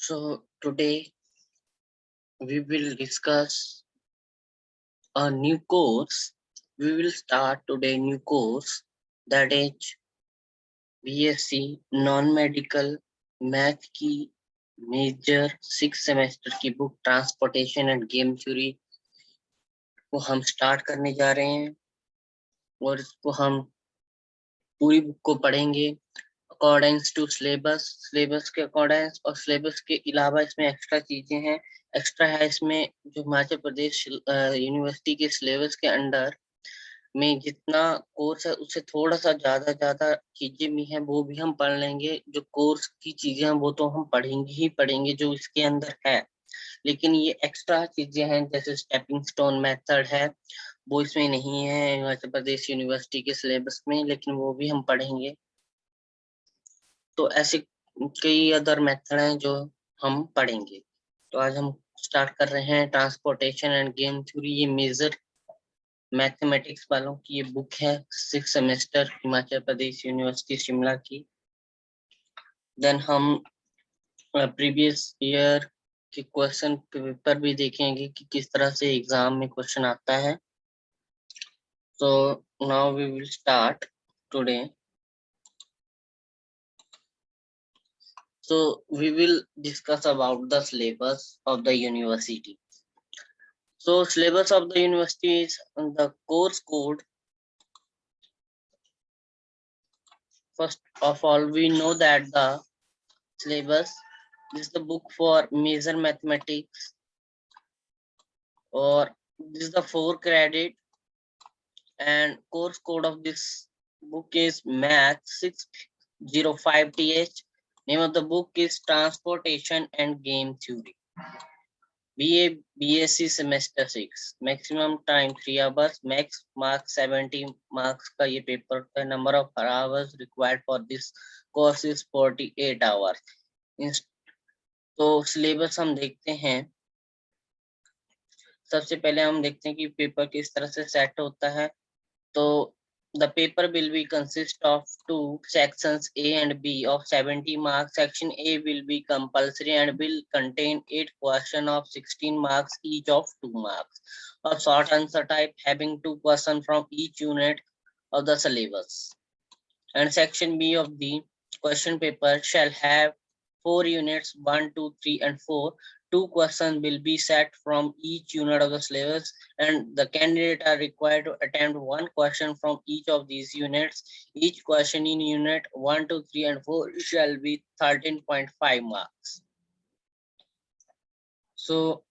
So today we will discuss a new course. We will start today new course that is BSc non-medical math की major 6 semester की book transportation end game theory को हम start करने जा रहे हैं और इसको हम पूरी बुक को पढ़ेंगे अकॉर्डिंग्स टू सिलेबस के अकॉर्डिंग और सिलेबस के अलावा इसमें एक्स्ट्रा चीजें हैं। एक्स्ट्रा है इसमें जो हिमाचल प्रदेश यूनिवर्सिटी के सिलेबस के अंडर में जितना कोर्स है उससे थोड़ा सा ज्यादा चीजें भी हैं, वो भी हम पढ़ लेंगे। जो कोर्स की चीजें हैं वो तो हम पढ़ेंगे ही पढ़ेंगे जो इसके अंदर है, लेकिन ये एक्स्ट्रा चीजें हैं जैसे स्टेपिंग स्टोन मेथड है, वो इसमें नहीं है हिमाचल प्रदेश यूनिवर्सिटी के सिलेबस में, लेकिन वो भी हम पढ़ेंगे। तो ऐसे कई अदर मेथड हैं जो हम पढ़ेंगे। तो आज हम स्टार्ट कर रहे हैं ट्रांसपोर्टेशन एंड गेम थ्योरी। ये मेजर मैथमेटिक्स वालों की ये बुक है 6 सेमेस्टर हिमाचल प्रदेश यूनिवर्सिटी शिमला की। देन हम प्रीवियस ईयर के क्वेश्चन पेपर भी देखेंगे कि किस तरह से एग्जाम में क्वेश्चन आता है। So now we will start today. So we will discuss about the syllabus of the university. So syllabus of the university is the course code. First of all, we know that the syllabus is the book for major mathematics, or this is the 4 credit, and course code of this book is Math 605th. Name of the book is Transportation and Game Theory. BA BSc semester 6, maximum time 3 hours, max marks 70 marks का ये paper का number of hours required for this course is 48 hours. तो syllabus हम देखते हैं। सबसे पहले हम देखते हैं कि पेपर किस तरह से सेट होता है। तो the paper will be consist of 2 sections A and B of 70 marks. Section A will be compulsory and will contain 8 questions of 16 marks each of 2 marks of short answer type having 2 questions from each unit of the syllabus. And section B of the question paper shall have 4 units 1, 2, 3 and 4. 2 questions will be set from each unit of the syllabus, and the candidate are required to attempt 1 question from each of these units. Each question in unit 1, 2, 3 and 4 shall be 13.5 marks. So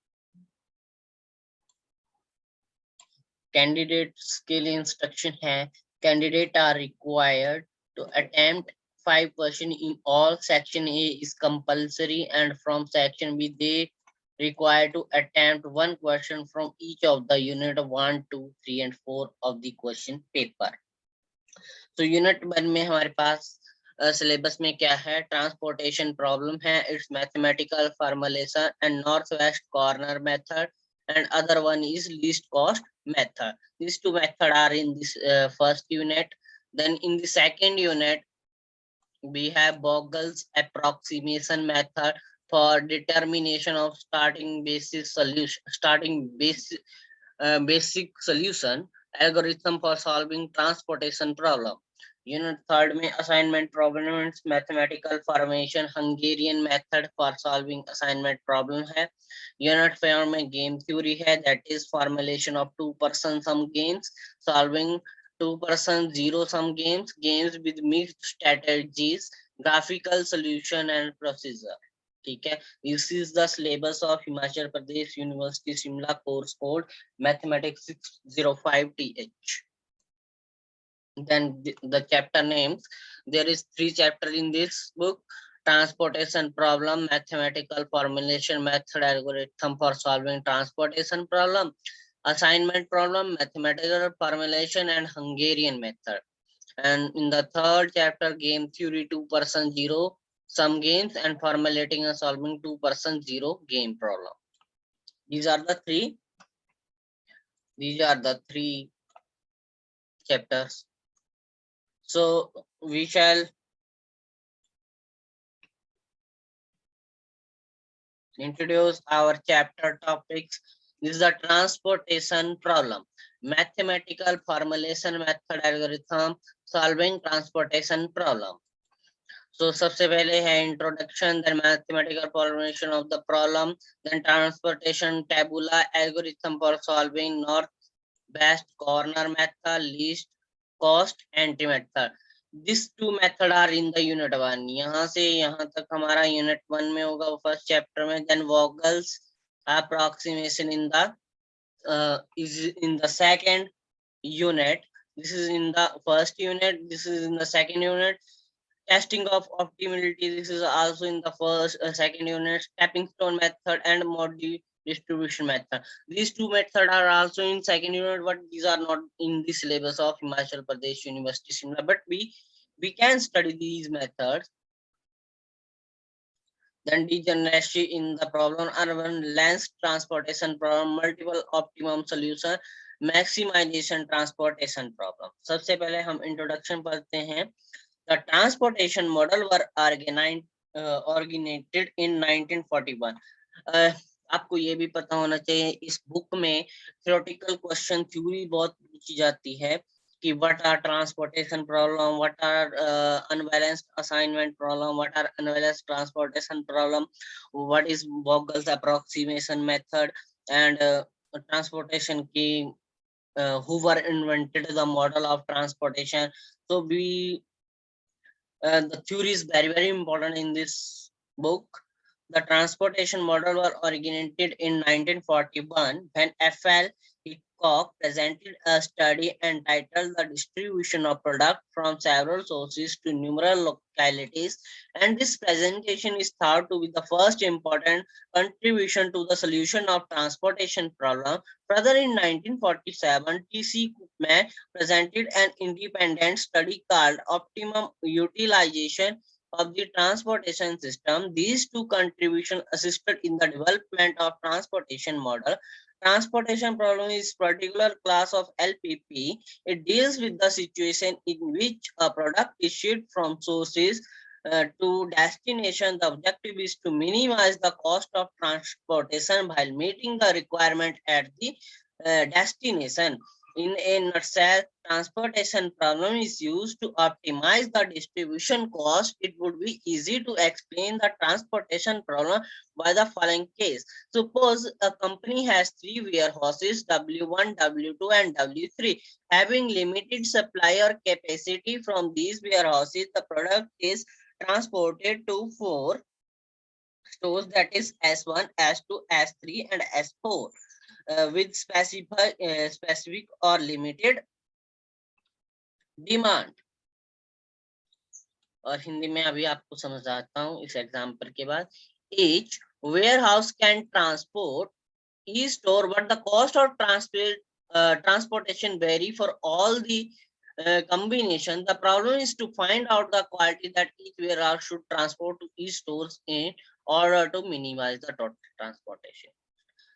candidates के लिए instruction है, candidate are required to attempt 5 questions in all. Section A is compulsory, and from section B they required to attempt 1 question from each of the unit 1, 2, 3 and 4 of the question paper. So unit 1 में हमारे पास syllabus में क्या है, transportation problem है, it's mathematical formulation and north west corner method, and other one is least cost method. These 2 methods are in this first unit. Then in the second unit we have Bogle's approximation method for determination of basic solution, algorithm for solving transportation problem. Unit 3 में assignment problems, mathematical formation, Hungarian method for solving assignment problem है. Unit 4 में game theory है, that is formulation of 2-person sum games, solving 2-person zero sum games, games with mixed strategies, graphical solution and procedure. ठीक है, this is the syllabus of Himachal Pradesh University Shimla, course code mathematics 605th. Then the chapter names, there is 3 chapters in this book: transportation problem, mathematical formulation method, algorithm for solving transportation problem, assignment problem, mathematical formulation and Hungarian method. And in the 3rd chapter, game theory, 2-person zero sum games and formulating and solving 2-person zero game problem. These are the 3 chapters. So we shall introduce our chapter topics. This is the transportation problem, mathematical formulation method algorithm solving transportation problem. So सबसे पहले है introduction, then mathematical formulation of the problem, then transportation tabula algorithm for solving north best corner method, least cost entry method. These two method are in the unit 1. यहाँ से यहाँ तक हमारा unit 1 में होगा first chapter में. Then Vogel's approximation in the is in the second unit. This is in the first unit. This is in the second unit. Testing of optimality. This is also in the first second unit. Stepping stone method and module distribution method. These two methods are also in second unit, but these are not in the syllabus of Himachal Pradesh University Shimla. But we can study these methods. Then degeneracy in the problem, urban length transportation problem, multiple optimum solution, maximization transportation problem. सबसे पहले हम introduction पढ़ते हैं. The transportation model were originated in 1941. आपको ये भी पता होना चाहिए इस बुक में theoretical question theory बहुत पूछी जाती है कि what are transportation problem, what are unbalanced assignment problem, what are unbalanced transportation problem, what is Vogel's approximation method, and transportation की who were invented the model of transportation. So the theory is very important in this book. The transportation model was originated in 1941 when F.L. Hitchcock presented a study entitled The Distribution of Product from Several Sources to Numerous Localities, and this presentation is thought to be the first important contribution to the solution of transportation problem. Further, in 1947, T.C. Cookman presented an independent study called Optimum Utilization of the Transportation System. These two contributions assisted in the development of transportation model. Transportation problem is particular class of LPP. It deals with the situation in which a product is shipped from sources to destination. The objective is to minimize the cost of transportation while meeting the requirement at the destination. In a nutshell, transportation problem is used to optimize the distribution cost. It would be easy to explain the transportation problem by the following case. Suppose a company has 3 warehouses, W1, W2, and W3. Having limited supply or capacity from these warehouses, the product is transported to 4 stores, that is S1, S2, S3, and S4. With specific or limited demand. और हिंदी में अभी आपको समझाता हूँ इस example के बाद. Each warehouse can transport each store, but the cost of transportation vary for all the combination. The problem is to find out the quality that each warehouse should transport to each stores in order to minimize the total transportation.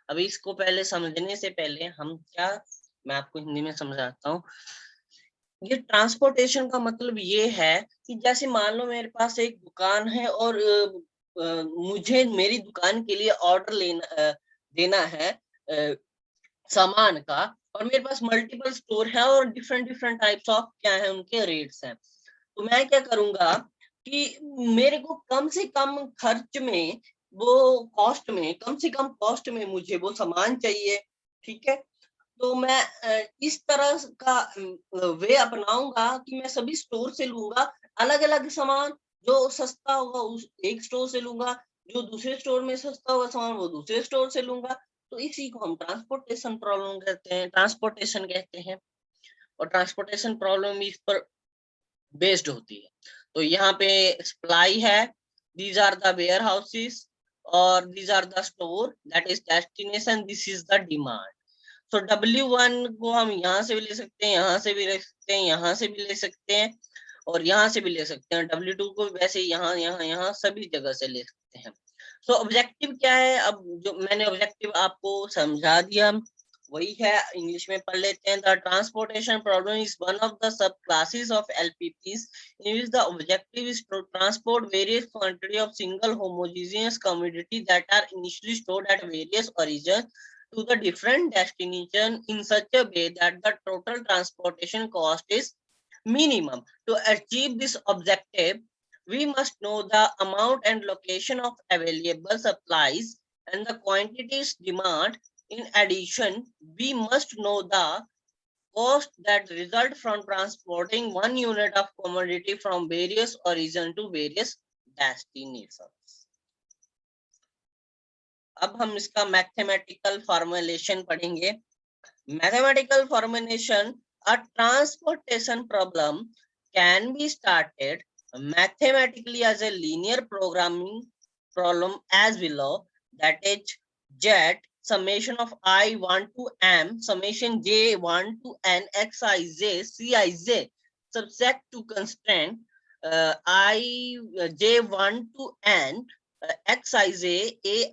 अभी इसको पहले समझने से पहले हम क्या, मैं आपको हिंदी में समझाता हूँ. ये ट्रांसपोर्टेशन का मतलब ये है कि जैसे मान लो मेरे पास एक दुकान है और मुझे मेरी दुकान के लिए ऑर्डर देना है सामान का, और मेरे पास मल्टीपल स्टोर है और डिफरेंट टाइप्स ऑफ क्या है उनके रेट्स हैं. तो मैं क्या करूंगा कि मेरे को कम से कम खर्च में, वो कॉस्ट में, कम से कम कॉस्ट में मुझे वो सामान चाहिए. ठीक है, तो मैं इस तरह का वे अपनाऊंगा कि मैं सभी स्टोर से लूंगा अलग अलग सामान. जो सस्ता होगा उस एक स्टोर से लूंगा, जो दूसरे स्टोर में सस्ता होगा सामान वो दूसरे स्टोर से लूंगा. तो इसी को हम ट्रांसपोर्टेशन प्रॉब्लम कहते हैं, ट्रांसपोर्टेशन कहते हैं. और ट्रांसपोर्टेशन प्रॉब्लम इस पर बेस्ड होती है. तो यहाँ पे सप्लाई है, these are the warehouses और these are the store, that is destination, this is the demand. So W1 को हम यहाँ से भी ले सकते हैं, यहाँ से भी ले सकते हैं, यहाँ से भी ले सकते हैं और यहाँ से भी ले सकते हैं. W2 को वैसे यहाँ सभी जगह से ले सकते हैं. So ऑब्जेक्टिव क्या है, अब जो मैंने ऑब्जेक्टिव आपको समझा दिया. वही है, इंग्लिश में पढ़ लेते हैं। The transportation problem is one of the sub classes of LPPs in which the objective is to transport various quantity of single homogeneous commodity that are initially stored at various origin to the different destination in such a way that the total transportation cost is minimum. To achieve this objective, we must know the amount and location of available supplies and the quantities demand. In addition, we must know the cost that result from transporting one unit of commodity from various origin to various destinations. अब हम इसका mathematical formulation पढ़ेंगे। Mathematical formulation, a transportation problem can be started mathematically as a linear programming problem as below, that is z summation of I1 to m summation j1 to n xij cij subject to constraint I j1 to n xij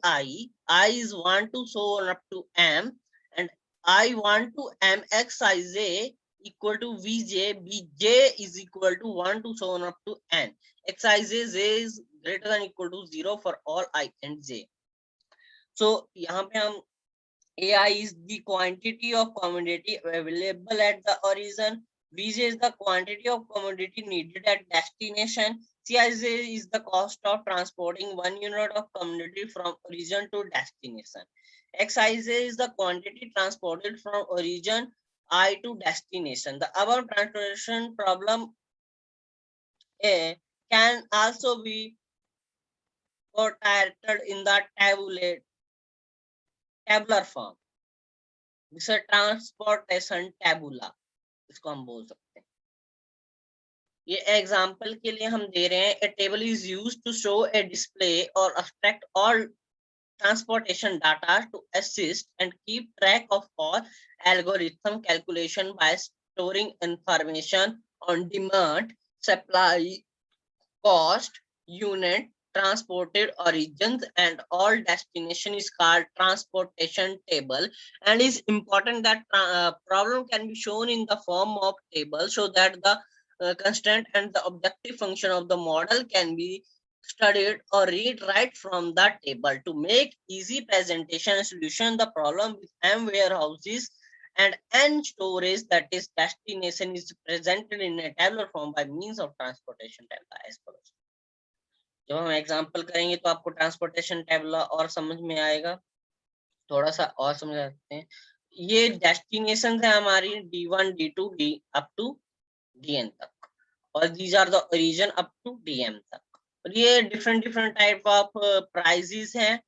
ai I is 1 to so on up to m and I1 to mxij equal to vj, bj is equal to 1 to so on up to n. Xij j is greater than equal to 0 for all I and j. So यहाँ पे हम ai is the quantity of commodity available at the origin, vj is the quantity of commodity needed at destination, cij is the cost of transporting one unit of commodity from origin to destination, xij is the quantity transported from origin I to destination. The above transportation problem A can also be portrayed in the tabular form. जिसे transportation टेबुला इसको हम बोल सकते हैं। ये example के लिए हम दे रहे हैं, a table is used to show a display और abstract all transportation data to assist and keep track of all algorithm calculation by storing information on demand, supply, cost, unit, transported origins and all destination is called transportation table, and is important that problem can be shown in the form of table so that the constraint and the objective function of the model can be studied or read right from the table. To make easy presentation and solution the problem with m warehouses and n storage, that is destination, is presented in a tabular form by means of transportation table as follows. जब हम example करेंगे तो आपको transportation table और समझ में आएगा, थोड़ा सा और समझा सकते हैं। ये डेस्टिनेशन है हमारी D1 D2 D up to DN तक, और these are the origin up to DM तक। और ये different different type of prices हैं,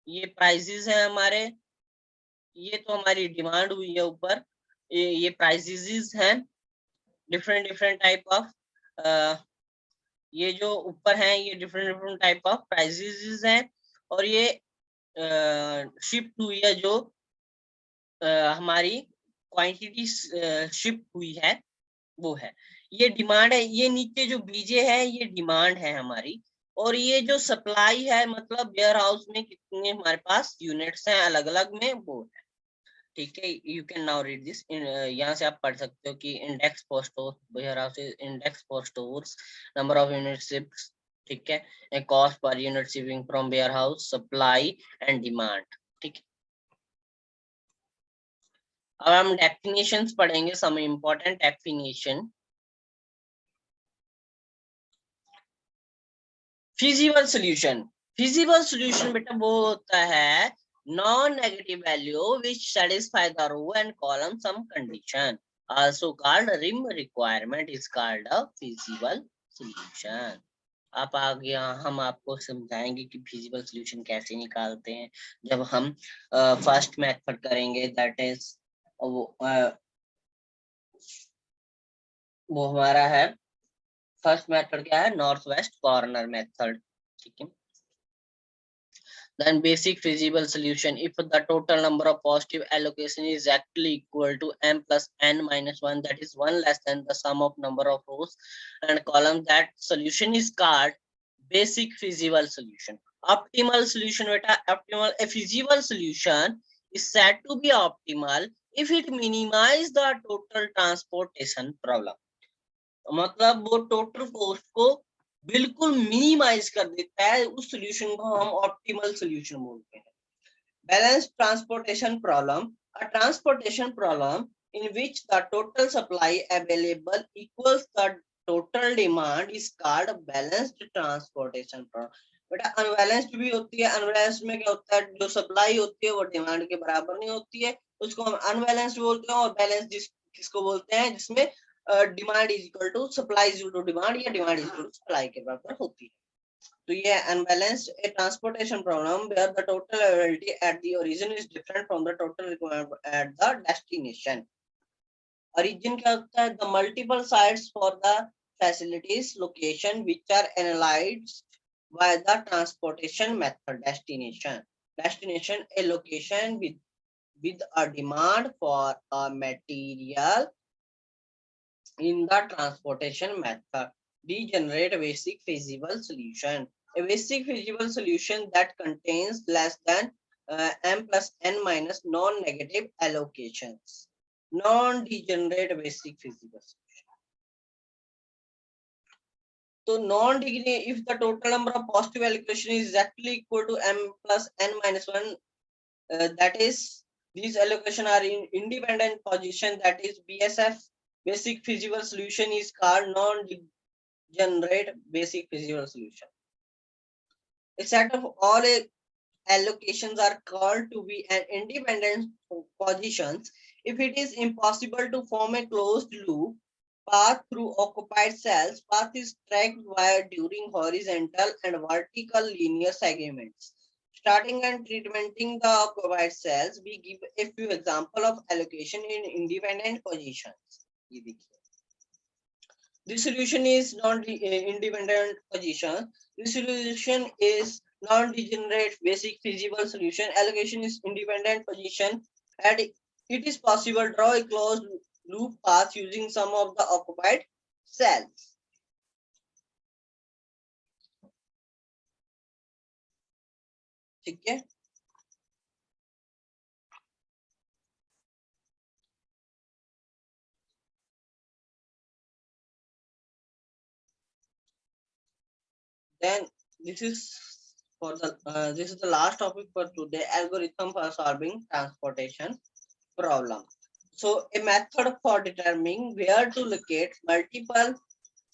ये प्राइजेस हैं हमारे, ये तो हमारी डिमांड हुई है ऊपर, ये प्राइजेस हैं डिफरेंट डिफरेंट टाइप ऑफ, ये जो ऊपर हैं ये different different type of prices हैं, और ये शिप हुई है जो हमारी क्वांटिटी शिप हुई है वो है, ये डिमांड है। ये नीचे जो बीजे है ये डिमांड है हमारी, और ये जो सप्लाई है मतलब वेयर हाउस में कितने हमारे पास यूनिट्स हैं अलग अलग में वो है। ठीक है, you can now read this, यहाँ से आप पढ़ सकते हो कि index for store warehouse, index for stores, number of unit ships, ठीक है, a cost per unit shipping from warehouse, supply and demand. ठीक है, अब हम डेफिनेशंस पढ़ेंगे, some important definition. Feasible solution, feasible solution बेटा वो होता है non-negative value which satisfy the row and column some condition, also called rim requirement, is called a feasible solution. आप आगे हम आपको समझाएंगे कि feasible solution कैसे निकालते हैं जब हम फर्स्ट मेथड करेंगे, दैट इज वो हमारा है फर्स्ट मेथड क्या है, नॉर्थ वेस्ट कॉर्नर मेथड। ठीक है, then basic feasible solution, if the total number of positive allocation is actually equal to m plus n minus 1, that is 1 less than the sum of number of rows and columns, that solution is called basic feasible solution. Optimal solution beta, optimal, a feasible solution is said to be optimal if it minimize the total transportation problem. मतलब वो total cost को बिल्कुल minimise कर देता है, उस solution को हम ऑप्टिमल सोल्यूशन बोलते हैं. Balanced transportation problem, a transportation problem in which the total supply available equals the total demand is called balanced transportation problem. बेटा अनबैलेंस्ड भी होती है. अनबैलेंस्ड में क्या होता है, जो सप्लाई होती है वो डिमांड के बराबर नहीं होती है, उसको हम अनबैलेंस्ड बोलते हैं. और बैलेंस किसको बोलते हैं, जिसमें demand is equal to supply is equal to demand या demand is equal to supply के बराबर होती है. तो ये unbalanced a transportation problem where the total availability at the origin is different from the total requirement at the destination. Origin क्या होता है, the multiple sites for the facilities location which are analyzed by the transportation method. Destination a location with a demand for a material in the transportation method. We generate a basic feasible solution. A basic feasible solution that contains less than m plus n minus non-negative allocations. Non-degenerate basic feasible solution. So non-degenerate, if the total number of positive allocation is exactly equal to m plus n minus 1, that is, these allocation are in independent position, that is BSF. Basic feasible solution is called non-degenerate basic feasible solution. A set of all allocations are called to be an independent positions if it is impossible to form a closed loop path through occupied cells. Path is tracked via during horizontal and vertical linear segments. Starting and treatmenting the occupied cells, we give a few examples of allocation in independent positions. The solution is non-independent position. The solution is non-degenerate basic feasible solution. Allocation is independent position, and it is possible draw a closed loop path using some of the occupied cells. ठीक है. Then this is the last topic for today, algorithm for solving transportation problem. So a method for determining where to locate multiple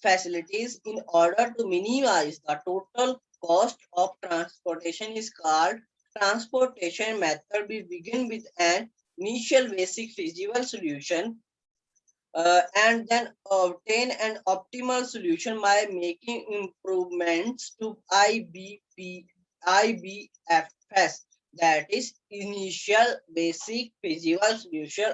facilities in order to minimize the total cost of transportation is called transportation method. We begin with an initial basic feasible solution and then obtain an optimal solution by making improvements to IBFS, that is initial basic feasible solution,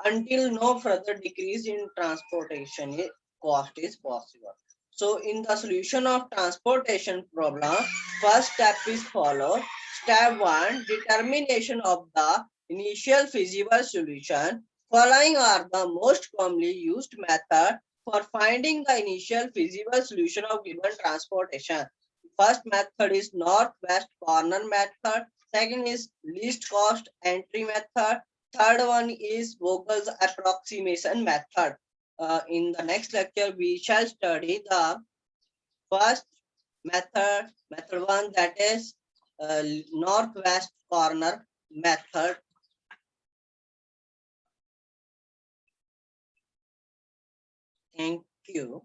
until no further decrease in transportation cost is possible. So in the solution of transportation problem, first step is followed. Step 1, determination of the initial feasible solution. Following are the most commonly used method for finding the initial feasible solution of given transportation. First method is northwest corner method. Second is least cost entry method. Third one is Vogel's approximation method. In the next lecture, we shall study the first method, method 1, that is northwest corner method. Thank you.